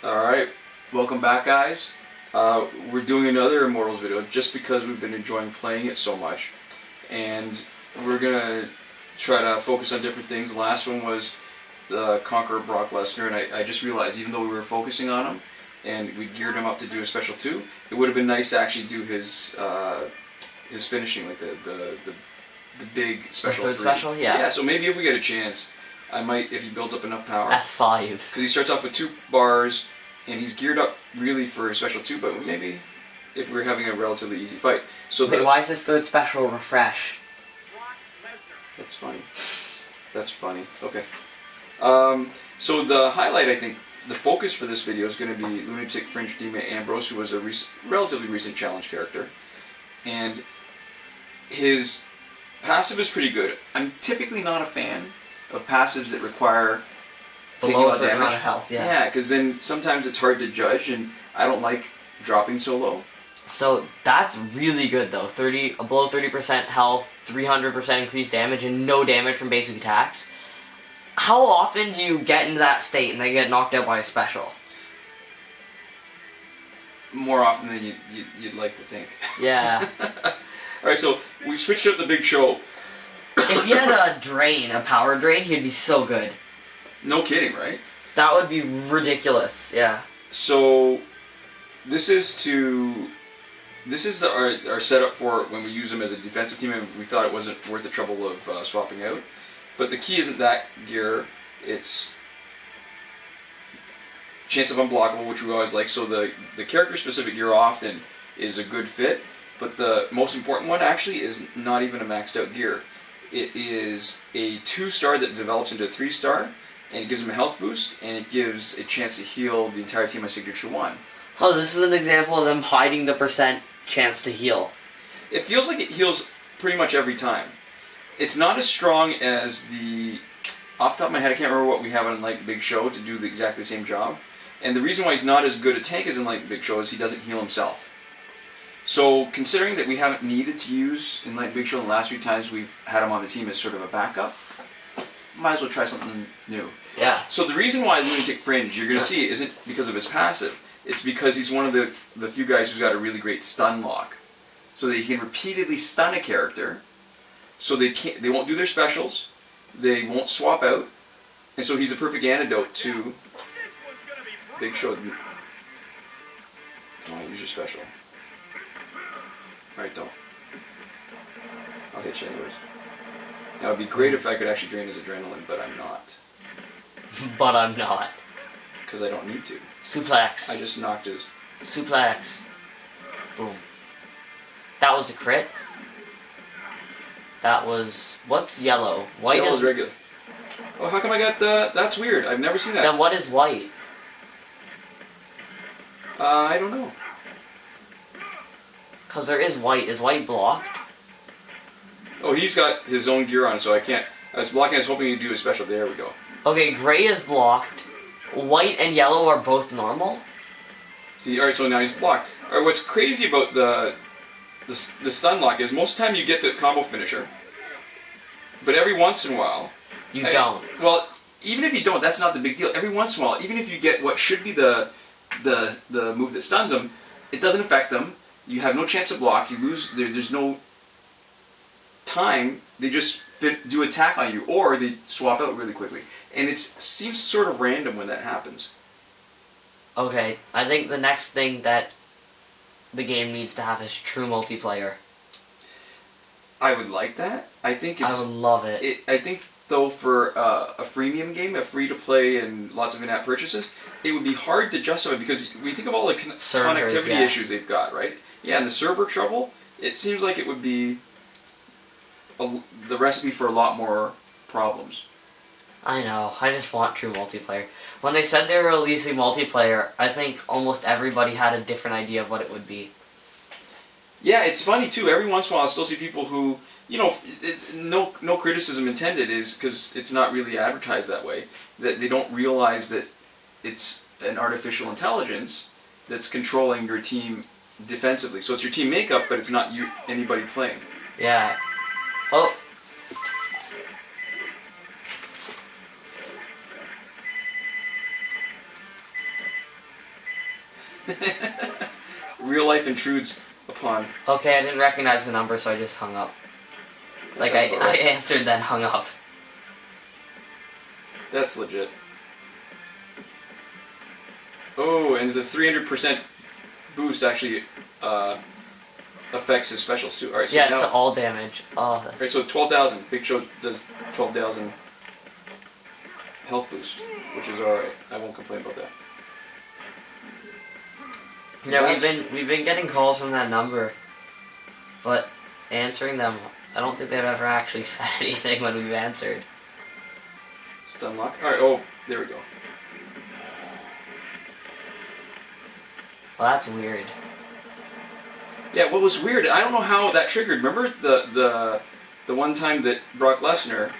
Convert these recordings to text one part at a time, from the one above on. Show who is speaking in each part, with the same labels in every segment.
Speaker 1: Alright, welcome back guys. We're doing another Immortals video just because we've been enjoying playing it so much. And we're gonna try to focus on different things. The last one was the Conqueror Brock Lesnar, and I just realized even though we were focusing on him and we geared him up to do a special 2, it would have been nice to actually do his finishing, like the big special 3.
Speaker 2: Special, yeah.
Speaker 1: Yeah, so maybe if we get a chance, I might, if he builds up enough power.
Speaker 2: F5.
Speaker 1: Because he starts off with 2 bars, and he's geared up really for a special 2, but maybe if we're having a relatively easy fight. So
Speaker 2: wait, why is this third special refresh?
Speaker 1: That's funny. That's funny. Okay. So the highlight, I think, the focus for this video is going to be Lunatic Fringe Dean Ambrose, who was a relatively recent challenge character. And his passive is pretty good. I'm typically not a fan of passives that require taking a lot of damage.
Speaker 2: Amount of health, yeah.
Speaker 1: Yeah, because then sometimes it's hard to judge, and I don't like dropping so low.
Speaker 2: So that's really good though. Below 30% health, 300% increased damage, and no damage from basic attacks. How often do you get into that state and then get knocked out by a special?
Speaker 1: More often than you'd like to think.
Speaker 2: Yeah.
Speaker 1: Alright, so we switched up the Big Show.
Speaker 2: If he had a power drain, he'd be so good.
Speaker 1: No kidding, right?
Speaker 2: That would be ridiculous, yeah.
Speaker 1: So, this is our setup for when we use him as a defensive team, and we thought it wasn't worth the trouble of swapping out. But the key isn't that gear, it's chance of unblockable, which we always like. So the character-specific gear often is a good fit, but the most important one actually is not even a maxed out gear. It is a 2-star that develops into a 3-star, and it gives him a health boost, and it gives a chance to heal the entire team by signature 1.
Speaker 2: Oh, this is an example of them hiding the percent chance to heal.
Speaker 1: It feels like it heals pretty much every time. It's not as strong as off the top of my head, I can't remember what we have on like Big Show to do exactly the same job. And the reason why he's not as good a tank as in like Big Show is he doesn't heal himself. So, considering that we haven't needed to use in like Big Show the last few times we've had him on the team as sort of a backup, might as well try something new.
Speaker 2: Yeah.
Speaker 1: So the reason why Lunatic Fringe, you're going to see, isn't because of his passive. It's because he's one of the few guys who's got a really great stun lock. So that he can repeatedly stun a character, so they won't do their specials, they won't swap out, and so he's a perfect antidote to Big Show. Come on, use your special. Alright, don't. I'll hit you anyways. Now, it would be great if I could actually drain his adrenaline, but I'm not.
Speaker 2: But I'm not.
Speaker 1: Because I don't need to.
Speaker 2: Suplex.
Speaker 1: I just knocked his...
Speaker 2: Suplex. Boom. That was a crit. That was... What's yellow? White
Speaker 1: is regular. Oh, how come I got the... That's weird. I've never seen that.
Speaker 2: Then what is white?
Speaker 1: I don't know.
Speaker 2: Because there is white. Is white blocked?
Speaker 1: Oh, he's got his own gear on, so I can't... I was blocking, I was hoping he'd do a special. There we go.
Speaker 2: Okay, gray is blocked. White and yellow are both normal.
Speaker 1: See, alright, so now he's blocked. Alright, what's crazy about the stun lock is most of the time you get the combo finisher, but every once in a while...
Speaker 2: You don't.
Speaker 1: Well, even if you don't, that's not the big deal. Every once in a while, even if you get what should be the move that stuns him, it doesn't affect them. You have no chance to block. You lose. There's no time. They just do attack on you, or they swap out really quickly. And it seems sort of random when that happens.
Speaker 2: Okay, I think the next thing that the game needs to have is true multiplayer.
Speaker 1: I would like that. I think it's...
Speaker 2: I would love it.
Speaker 1: I think, though, for a freemium game, a free-to-play and lots of in-app purchases, it would be hard to justify because when you think of all the connectivity issues they've got, right? Yeah, and the server trouble, it seems like it would be the recipe for a lot more problems.
Speaker 2: I know. I just want true multiplayer. When they said they were releasing multiplayer, I think almost everybody had a different idea of what it would be.
Speaker 1: Yeah, it's funny too. Every once in a while I still see people who, you know, no criticism intended, is because it's not really advertised that way, that they don't realize that it's an artificial intelligence that's controlling your team defensively. So it's your team makeup, but it's not anybody playing.
Speaker 2: Yeah. Oh.
Speaker 1: Real life intrudes upon.
Speaker 2: Okay, I didn't recognize the number, so I just hung up. Like, I answered, then hung up.
Speaker 1: That's legit. Oh, and this 300% boost actually affects his specials too. Alright, so
Speaker 2: yeah,
Speaker 1: now...
Speaker 2: it's all damage. Oh,
Speaker 1: Alright, so 12,000. Big Show does 12,000 health boost, which is alright. I won't complain about that.
Speaker 2: Yeah, we've been getting calls from that number, but answering them, I don't think they've ever actually said anything when we've answered.
Speaker 1: Stun lock. Alright, oh, there we go.
Speaker 2: Well, that's weird.
Speaker 1: Yeah, what was weird, I don't know how that triggered. Remember the one time that Brock Lesnar...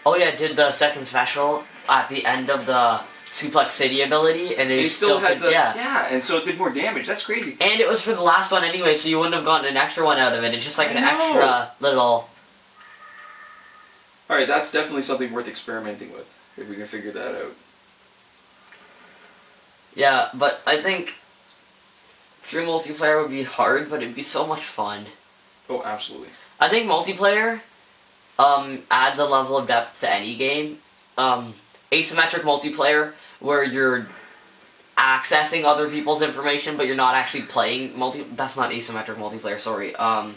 Speaker 2: Oh yeah, did the second special at the end of the Suplex City ability, and
Speaker 1: he still had
Speaker 2: could,
Speaker 1: the... Yeah, and so it did more damage. That's crazy.
Speaker 2: And it was for the last one anyway, so you wouldn't have gotten an extra one out of it. It's just like an extra little...
Speaker 1: Alright, that's definitely something worth experimenting with, if we can figure that out.
Speaker 2: Yeah, but I think true multiplayer would be hard, but it'd be so much fun.
Speaker 1: Oh, absolutely.
Speaker 2: I think multiplayer adds a level of depth to any game. Asymmetric multiplayer, where you're accessing other people's information, but you're not actually playing that's not asymmetric multiplayer, sorry. I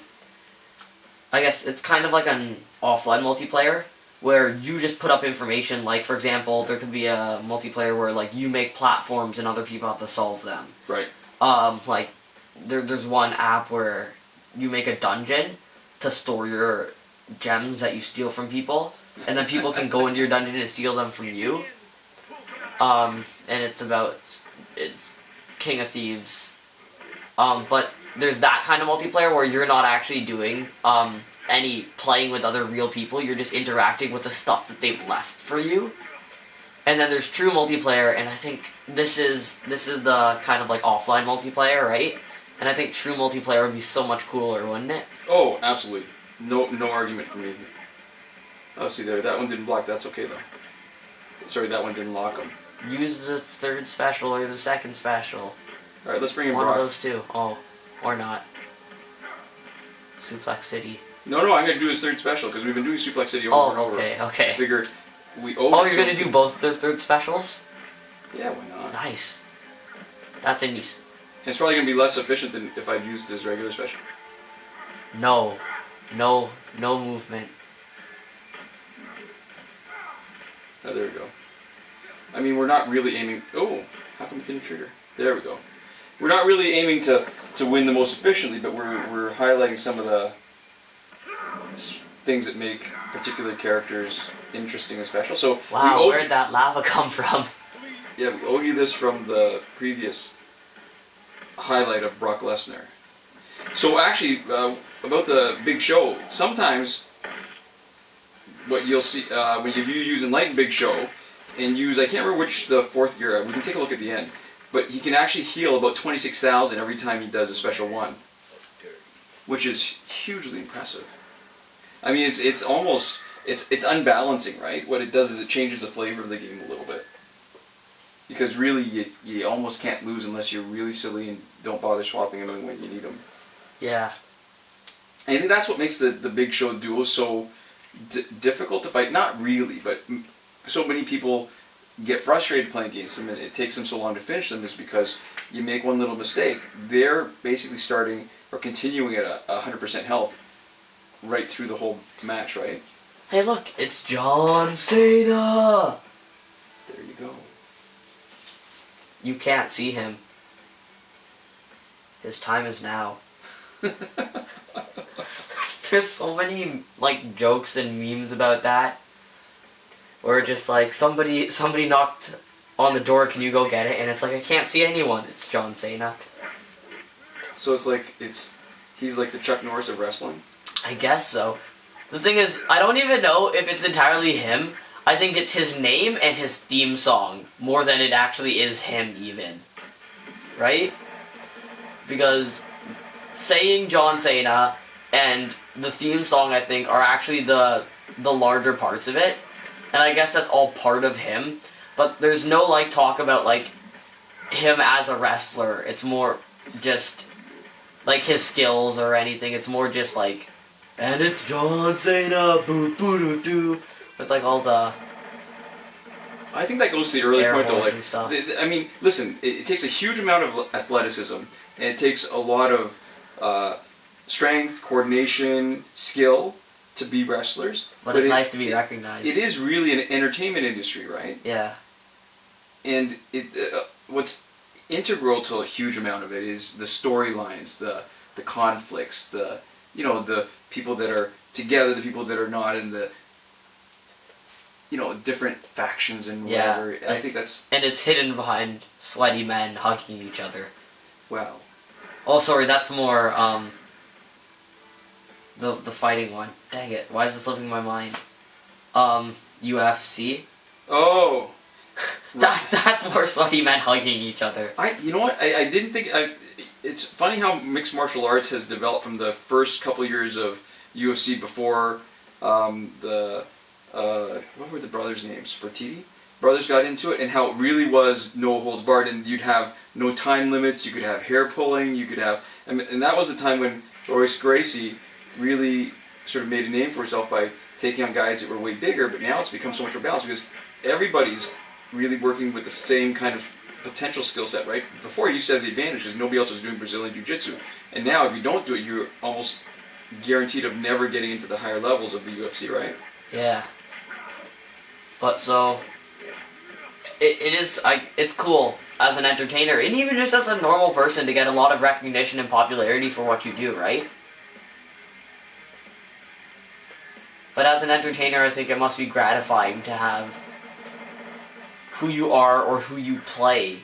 Speaker 2: guess it's kind of like an offline multiplayer, where you just put up information, like, for example, there could be a multiplayer where, like, you make platforms and other people have to solve them.
Speaker 1: Right.
Speaker 2: Like, there's one app where you make a dungeon to store your gems that you steal from people, and then people can go into your dungeon and steal them from you. And it's King of Thieves. But there's that kind of multiplayer where you're not actually doing any playing with other real people, you're just interacting with the stuff that they've left for you. And then there's true multiplayer, and I think this is the kind of like offline multiplayer, right? And I think true multiplayer would be so much cooler, wouldn't it?
Speaker 1: Oh, absolutely. No argument for me. Oh, see there, that one didn't block, that's okay though. Sorry, that one didn't lock him.
Speaker 2: Use the third special or the second special.
Speaker 1: Alright, let's bring in
Speaker 2: One
Speaker 1: Brock.
Speaker 2: of those two. Oh, or not. Suplex City.
Speaker 1: No, I'm going to do his third special, because we've been doing Suplex City over and over.
Speaker 2: Okay.
Speaker 1: I figure we owe
Speaker 2: Oh, you're going to do both their third specials?
Speaker 1: Yeah, why not?
Speaker 2: Nice. That's in.
Speaker 1: It's probably going to be less efficient than if I'd used his regular special.
Speaker 2: No movement.
Speaker 1: Oh, there we go. I mean, we're not really aiming... Oh, how come it didn't trigger? There we go. We're not really aiming to win the most efficiently, but we're highlighting some of the things that make particular characters interesting and special. So
Speaker 2: wow, where did that lava come from?
Speaker 1: Yeah, we owe you this from the previous highlight of Brock Lesnar. So actually, about the Big Show, sometimes what you'll see when you use Enlightened Big Show and use, I can't remember which the fourth gear, we can take a look at the end, but he can actually heal about 26,000 every time he does a special one, which is hugely impressive. I mean, it's almost, it's unbalancing, right? What it does is it changes the flavor of the game a little bit. Because really, you almost can't lose unless you're really silly and don't bother swapping them in when you need them.
Speaker 2: Yeah.
Speaker 1: And I think that's what makes the Big Show duo so difficult to fight. Not really, but so many people get frustrated playing against them, and it takes them so long to finish them is because you make one little mistake, they're basically starting or continuing at 100% health right through the whole match, right?
Speaker 2: Hey look, it's John Cena!
Speaker 1: There you go.
Speaker 2: You can't see him. His time is now. There's so many like jokes and memes about that. Where just like somebody knocked on the door, can you go get it? And it's like, I can't see anyone. It's John Cena.
Speaker 1: So it's like he's like the Chuck Norris of wrestling?
Speaker 2: I guess so. The thing is, I don't even know if it's entirely him. I think it's his name and his theme song more than it actually is him even. Right? Because saying John Cena and the theme song, I think, are actually the larger parts of it. And I guess that's all part of him. But there's no, like, talk about, like, him as a wrestler. It's more just like his skills or anything. It's more just like, and it's John Cena, boo boo doo doo, with like all the.
Speaker 1: I think that goes to the early
Speaker 2: Air
Speaker 1: point though.
Speaker 2: horns
Speaker 1: Like,
Speaker 2: and stuff.
Speaker 1: I mean, listen, it takes a huge amount of athleticism, and it takes a lot of strength, coordination, skill to be wrestlers.
Speaker 2: But it's nice to be recognized.
Speaker 1: It is really an entertainment industry, right?
Speaker 2: Yeah.
Speaker 1: And what's integral to a huge amount of it is the storylines, the conflicts, the people that are together, the people that are not, and the different factions and whatever.
Speaker 2: Yeah.
Speaker 1: I think that's
Speaker 2: And it's hidden behind sweaty men hugging each other.
Speaker 1: well.
Speaker 2: Oh, sorry, that's more the fighting one. Dang it! Why is this slipping my mind? UFC.
Speaker 1: Oh.
Speaker 2: That's more sweaty men hugging each other.
Speaker 1: You know what? I didn't think. It's funny how mixed martial arts has developed from the first couple years of UFC before what were the brothers' names? Fertitti? Brothers got into it, and how it really was no holds barred, and you'd have no time limits. You could have hair pulling. You could have, and that was the time when Royce Gracie really sort of made a name for herself by taking on guys that were way bigger. But now it's become so much more balanced because everybody's really working with the same kind of potential skill set, right? Before you used to have the advantage because nobody else was doing Brazilian Jiu-Jitsu. And now if you don't do it, you're almost guaranteed of never getting into the higher levels of the UFC, right?
Speaker 2: Yeah. But so, it's cool as an entertainer, and even just as a normal person to get a lot of recognition and popularity for what you do, right? But as an entertainer, I think it must be gratifying to have who you are or who you play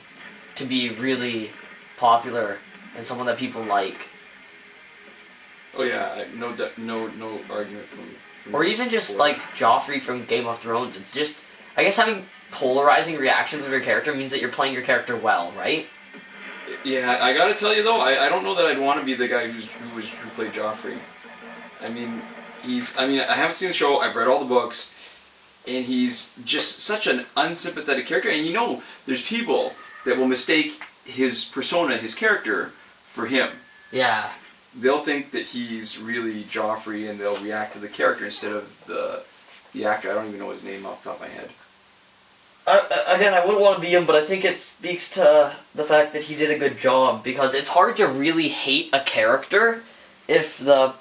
Speaker 2: to be really popular and someone that people like.
Speaker 1: Oh yeah, no argument from
Speaker 2: Or
Speaker 1: this
Speaker 2: even just
Speaker 1: before.
Speaker 2: like Joffrey from Game of Thrones. It's just, I guess having polarizing reactions of your character means that you're playing your character well, right?
Speaker 1: Yeah, I gotta tell you though, I don't know that I'd want to be the guy who played Joffrey. I mean, I haven't seen the show. I've read all the books, and he's just such an unsympathetic character. And there's people that will mistake his persona, his character, for him.
Speaker 2: Yeah.
Speaker 1: They'll think that he's really Joffrey, and they'll react to the character instead of the actor. I don't even know his name off the top of my head.
Speaker 2: Again, I wouldn't want to be him, but I think it speaks to the fact that he did a good job, because it's hard to really hate a character if the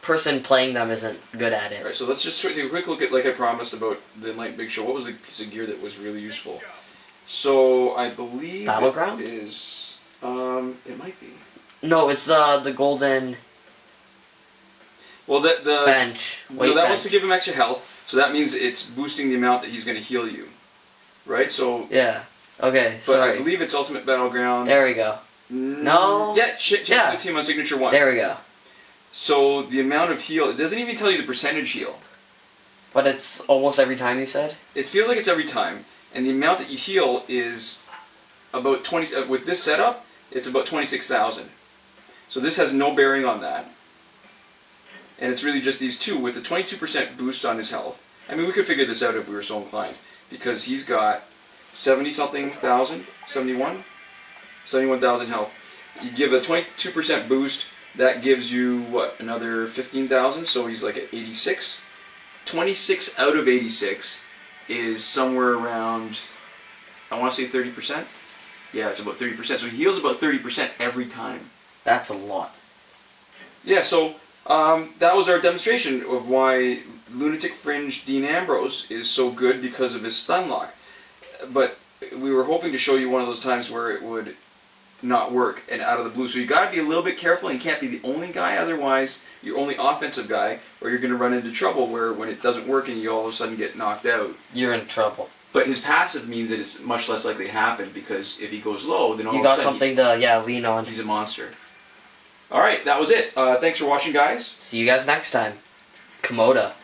Speaker 2: person playing them isn't good at it.
Speaker 1: Alright, so let's just take a quick look at, like I promised, about the Night Big Show. What was the piece of gear that was really useful? So, I believe
Speaker 2: Battleground?
Speaker 1: it is, it might be.
Speaker 2: No, it's the golden
Speaker 1: Well, the
Speaker 2: bench. Weight
Speaker 1: that
Speaker 2: bench.
Speaker 1: was to give him extra health, so that means it's boosting the amount that he's going to heal you. Right? So,
Speaker 2: Yeah. Okay,
Speaker 1: but I
Speaker 2: sorry.
Speaker 1: believe it's Ultimate Battleground.
Speaker 2: There we go. No.
Speaker 1: Yeah, change
Speaker 2: Yeah.
Speaker 1: the team on Signature 1.
Speaker 2: There we go.
Speaker 1: So, the amount of heal, it doesn't even tell you the percentage heal.
Speaker 2: But it's almost every time, you said?
Speaker 1: It feels like it's every time, and the amount that you heal is about 20, with this setup, it's about 26,000. So this has no bearing on that. And it's really just these two with the 22% boost on his health. I mean, we could figure this out if we were so inclined, because he's got 70-something thousand, 71,000 health. You give a 22% boost, that gives you, what, another 15,000, so he's like at 86. 26 out of 86 is somewhere around, I want to say 30%? Yeah, it's about 30%. So he heals about 30% every time.
Speaker 2: That's a lot.
Speaker 1: Yeah, so that was our demonstration of why Lunatic Fringe Dean Ambrose is so good because of his stun lock. But we were hoping to show you one of those times where it would not work and out of the blue. So you got to be a little bit careful, and you can't be the only guy, otherwise you're only offensive guy, or you're going to run into trouble where when it doesn't work and you all of a sudden get knocked out.
Speaker 2: You're in trouble.
Speaker 1: But his passive means that it's much less likely to happen, because if he goes low, then all
Speaker 2: You
Speaker 1: of a
Speaker 2: got
Speaker 1: sudden
Speaker 2: something to, lean on.
Speaker 1: he's a monster. Alright, that was it. Thanks for watching, guys.
Speaker 2: See you guys next time. Komoda.